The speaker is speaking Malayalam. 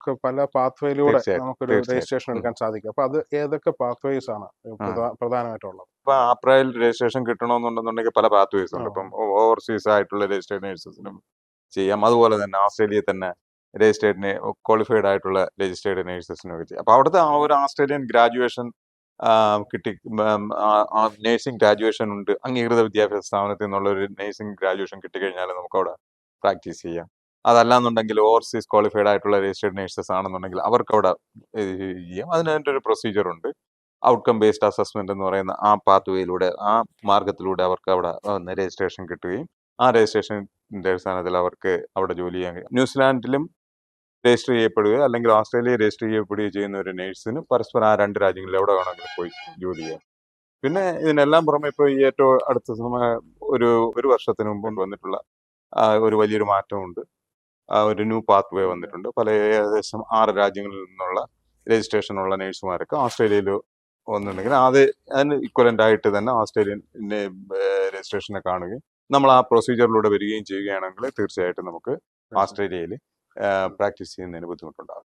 നമുക്ക് പല പാത്വേയിലൂടെ തീർച്ചയായിട്ടും നമുക്കൊരു തീർച്ചയായിട്ടും രജിസ്ട്രേഷൻ എടുക്കാൻ സാധിക്കും. അപ്പോൾ അത് ഏതൊക്കെ പാത്വേസ് ആണ് ആ പ്രധാനമായിട്ടുള്ളത്? ഇപ്പൊ ആപ്രയിൽ രജിസ്ട്രേഷൻ കിട്ടണമെന്നുണ്ടെന്നുണ്ടെങ്കിൽ പല പാത്വേസ് ആ ഉണ്ട്. ഇപ്പം ഓവർസീസ് ആയിട്ടുള്ള രജിസ്റ്റേർഡ് നേഴ്സസിനും ചെയ്യാം. അതുപോലെ തന്നെ ഓസ്ട്രേലിയയിൽ തന്നെ രജിസ്റ്റേർഡ് ക്വാളിഫൈഡ് ആയിട്ടുള്ള രജിസ്റ്റേർഡ് നേഴ്സസിനും ഒക്കെ ചെയ്യാം. അപ്പൊ അവിടുത്തെ ആ ഒരു ഓസ്ട്രേലിയൻ ഗ്രാജുവേഷൻ കിട്ടി, നേഴ്സിംഗ് ഗ്രാജുവേഷൻ ഉണ്ട്, അംഗീകൃത വിദ്യാഭ്യാസ സ്ഥാപനത്തിൽ നിന്നുള്ള ഒരു നേഴ്സിംഗ് ഗ്രാജുവേഷൻ കിട്ടിക്കഴിഞ്ഞാൽ നമുക്ക് അവിടെ പ്രാക്ടീസ് ചെയ്യാം. അതല്ലാന്നുണ്ടെങ്കിൽ ഓവർസീസ് ക്വാളിഫൈഡ് ആയിട്ടുള്ള രജിസ്റ്റേർഡ് നേഴ്സസ് ആണെന്നുണ്ടെങ്കിൽ അവർക്ക് അവിടെ ചെയ്യാം. അതിൻ്റെ ഒരു പ്രൊസീജിയർ ഉണ്ട്. ഔട്ട്കം ബേസ്ഡ് അസസ്മെന്റ് എന്ന് പറയുന്ന ആ പാത്വേയിലൂടെ, ആ മാർഗത്തിലൂടെ അവർക്ക് അവിടെ രജിസ്ട്രേഷൻ കിട്ടുകയും ആ രജിസ്ട്രേഷൻ്റെ അടിസ്ഥാനത്തിൽ അവർക്ക് അവിടെ ജോലി ചെയ്യാൻ കഴിയും. ന്യൂസിലാൻഡിലും രജിസ്റ്റർ ചെയ്യപ്പെടുകയോ അല്ലെങ്കിൽ ഓസ്ട്രേലിയയിൽ രജിസ്റ്റർ ചെയ്യപ്പെടുകയോ ചെയ്യുന്ന ഒരു നേഴ്സിന് പരസ്പരം ആ രണ്ട് രാജ്യങ്ങളിൽ എവിടെ വേണമെങ്കിലും പോയി ജോലി ചെയ്യാം. പിന്നെ ഇതിനെല്ലാം പുറമെ ഇപ്പോൾ ഈ ഏറ്റവും അടുത്ത ഒരു വർഷത്തിന് മുമ്പ് വന്നിട്ടുള്ള ഒരു വലിയൊരു മാറ്റമുണ്ട്. ഒരു ന്യൂ പാത്ത് വേ വന്നിട്ടുണ്ട്. ഏകദേശം 6 രാജ്യങ്ങളിൽ നിന്നുള്ള രജിസ്ട്രേഷൻ ഉള്ള നേഴ്സുമാരൊക്കെ ഓസ്ട്രേലിയയിൽ വന്നിട്ടുണ്ടെങ്കിൽ അതിന് ഇക്വലൻ്റ് ആയിട്ട് തന്നെ ഓസ്ട്രേലിയൻ രജിസ്ട്രേഷനെ കാണുകയും നമ്മൾ ആ പ്രൊസീജിയറിലൂടെ വരികയും ചെയ്യുകയാണെങ്കിൽ തീർച്ചയായിട്ടും നമുക്ക് ഓസ്ട്രേലിയയിൽ പ്രാക്ടീസ് ചെയ്യുന്നതിന് ബുദ്ധിമുട്ടുണ്ടാകും.